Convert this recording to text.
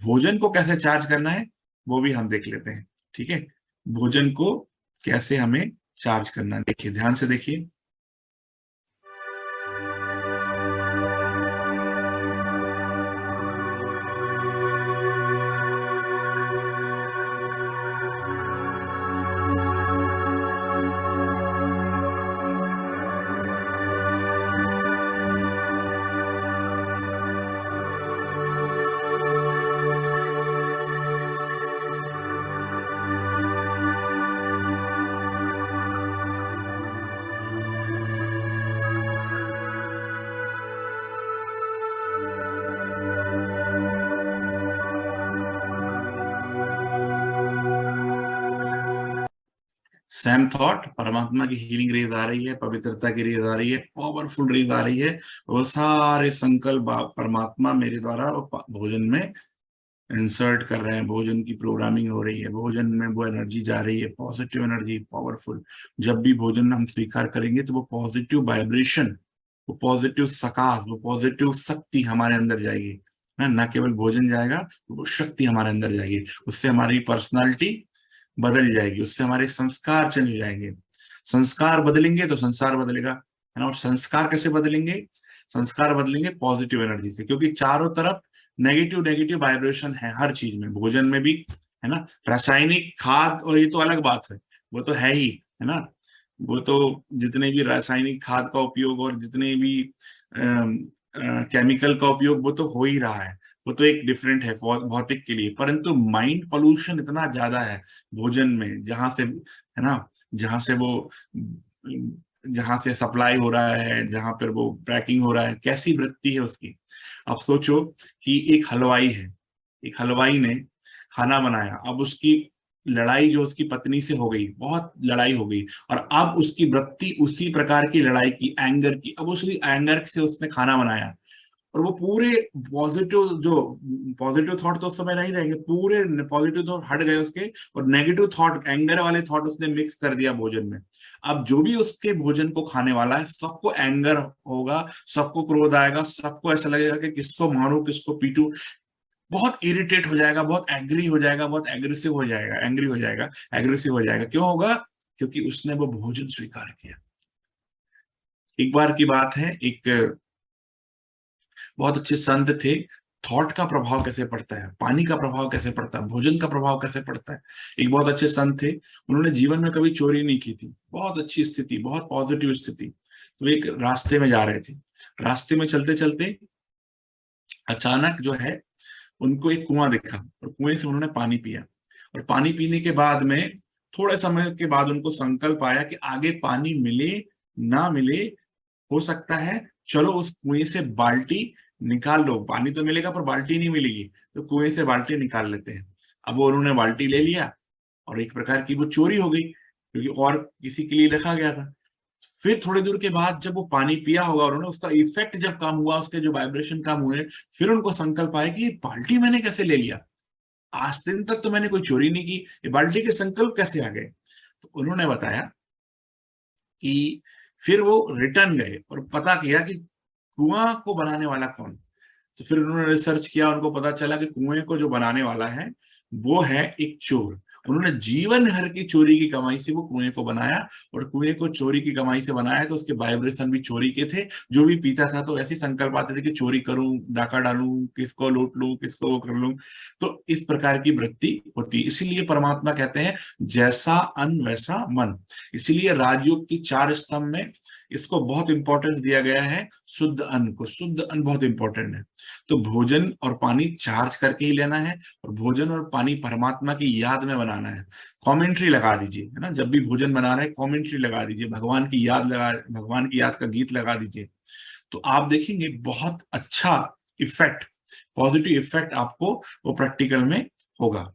भोजन को कैसे चार्ज करना है वो भी हम देख लेते हैं। ठीक है, भोजन को कैसे हमें चार्ज करना है, देखिए ध्यान से देखिए। सेम थॉट, परमात्मा की हीलिंग रेज आ रही है, पवित्रता की रेज आ रही है, पावरफुल रेज आ रही है। वो सारे संकल्प परमात्मा मेरे द्वारा भोजन में इंसर्ट कर रहे हैं, भोजन की प्रोग्रामिंग हो रही है, भोजन में वो एनर्जी जा रही है, पॉजिटिव एनर्जी, पावरफुल। जब भी भोजन हम स्वीकार करेंगे तो वो पॉजिटिव वाइब्रेशन, वो पॉजिटिव सकाश, वो पॉजिटिव शक्ति हमारे अंदर जाएगी ना। न केवल भोजन जाएगा, तो वो शक्ति हमारे अंदर जाएगी, उससे हमारी पर्सनालिटी बदल जाएगी, उससे हमारे संस्कार चेंज जाएंगे। संस्कार बदलेंगे तो संसार बदलेगा, है ना। और संस्कार कैसे बदलेंगे? संस्कार बदलेंगे पॉजिटिव एनर्जी से, क्योंकि चारों तरफ नेगेटिव नेगेटिव वाइब्रेशन है हर चीज में, भोजन में भी, है ना। रासायनिक खाद, और ये तो अलग बात है, वो तो है ही, है ना। वो तो जितने भी रासायनिक खाद का उपयोग और जितने भी केमिकल का उपयोग, वो तो हो ही रहा है, वो तो एक डिफरेंट है भौतिक के लिए। परंतु माइंड पोल्यूशन इतना ज्यादा है भोजन में, जहां से, है ना, जहां से वो, जहां से सप्लाई हो रहा है, जहां पर वो पैकिंग हो रहा है, कैसी वृत्ति है उसकी। अब सोचो कि एक हलवाई है, एक हलवाई ने खाना बनाया, अब उसकी लड़ाई जो उसकी पत्नी से हो गई, बहुत लड़ाई हो गई, और अब उसकी वृत्ति उसी प्रकार की लड़ाई की, एंगर की, अब उसी एंगर से उसने खाना बनाया, और वो पूरे पॉजिटिव, जो पॉजिटिव थॉट तो उस समय नहीं रहेंगे, पूरे पॉजिटिव थॉट हट गए उसके, और नेगेटिव थॉट, एंगर वाले थॉट उसने मिक्स कर दिया भोजन में। अब जो भी उसके भोजन को खाने वाला है, सबको एंगर होगा, सबको क्रोध आएगा, सबको ऐसा लगेगा कि किसको मारूं, किसको पीटूं, बहुत इरिटेट हो जाएगा, बहुत एग्री हो जाएगा, बहुत एग्रेसिव हो जाएगा, एंग्री हो जाएगा, एग्रेसिव हो जाएगा। क्यों होगा? क्योंकि उसने वो भोजन स्वीकार किया। एक बार की बात है, एक बहुत अच्छे संत थे। थॉट का प्रभाव कैसे पड़ता है, पानी का प्रभाव कैसे पड़ता है, भोजन का प्रभाव कैसे पड़ता है। एक बहुत अच्छे संत थे, उन्होंने जीवन में कभी चोरी नहीं की थी, बहुत अच्छी स्थिति, बहुत पॉजिटिव स्थिति। तो एक रास्ते में जा रहे थे, रास्ते में चलते चलते अचानक जो है, उनको एक कुआं दिखा, और कुएं से उन्होंने पानी पिया, और पानी पीने के बाद में थोड़े समय के बाद उनको संकल्प आया कि आगे पानी मिले ना मिले, हो सकता है, चलो उस कुएं से बाल्टी निकाल लो, पानी तो मिलेगा पर बाल्टी नहीं मिलेगी, तो कुएं से बाल्टी निकाल लेते हैं। अब वो उन्होंने बाल्टी ले लिया, और एक प्रकार की वो चोरी हो गई, क्योंकि और किसी के लिए रखा गया था। फिर थोड़ी दूर के बाद जब वो पानी पिया होगा, उन्होंने उसका इफेक्ट जब कम हुआ, उसके जो वाइब्रेशन कम हुए, फिर उनको संकल्प आया कि ये बाल्टी मैंने कैसे ले लिया, आज दिन तक तो मैंने कोई चोरी नहीं की, ये बाल्टी के संकल्प कैसे आ गए। तो उन्होंने बताया कि फिर वो रिटर्न गए और पता किया कि कुआं को बनाने वाला कौन। तो फिर उन्होंने रिसर्च किया, उनको पता चला कि कुएं को जो बनाने वाला है वो है एक चोर। उन्होंने जीवन भर की चोरी की कमाई से वो कुएं को बनाया, और कुएं को चोरी की कमाई से बनाया तो उसके वाइब्रेशन भी चोरी के थे। जो भी पीता था तो ऐसे संकल्प आते थे कि चोरी करूं, डाका डालूं, किसको लूट लूं, किसको वो कर लूं। तो इस प्रकार की वृत्ति होती, इसीलिए परमात्मा कहते हैं जैसा अन्न वैसा मन। इसीलिए राजयोग की 4 स्तंभ में इसको बहुत इंपॉर्टेंस दिया गया है, शुद्ध अन्न को। शुद्ध अन्न बहुत इंपॉर्टेंट है। तो भोजन और पानी चार्ज करके ही लेना है, और भोजन और पानी परमात्मा की याद में बनाना है। कमेंट्री लगा दीजिए, है ना, जब भी भोजन बना रहे कमेंट्री लगा दीजिए, भगवान की याद लगा, भगवान की याद का गीत लगा दीजिए, तो आप देखेंगे बहुत अच्छा इफेक्ट, पॉजिटिव इफेक्ट आपको वो प्रैक्टिकल में होगा।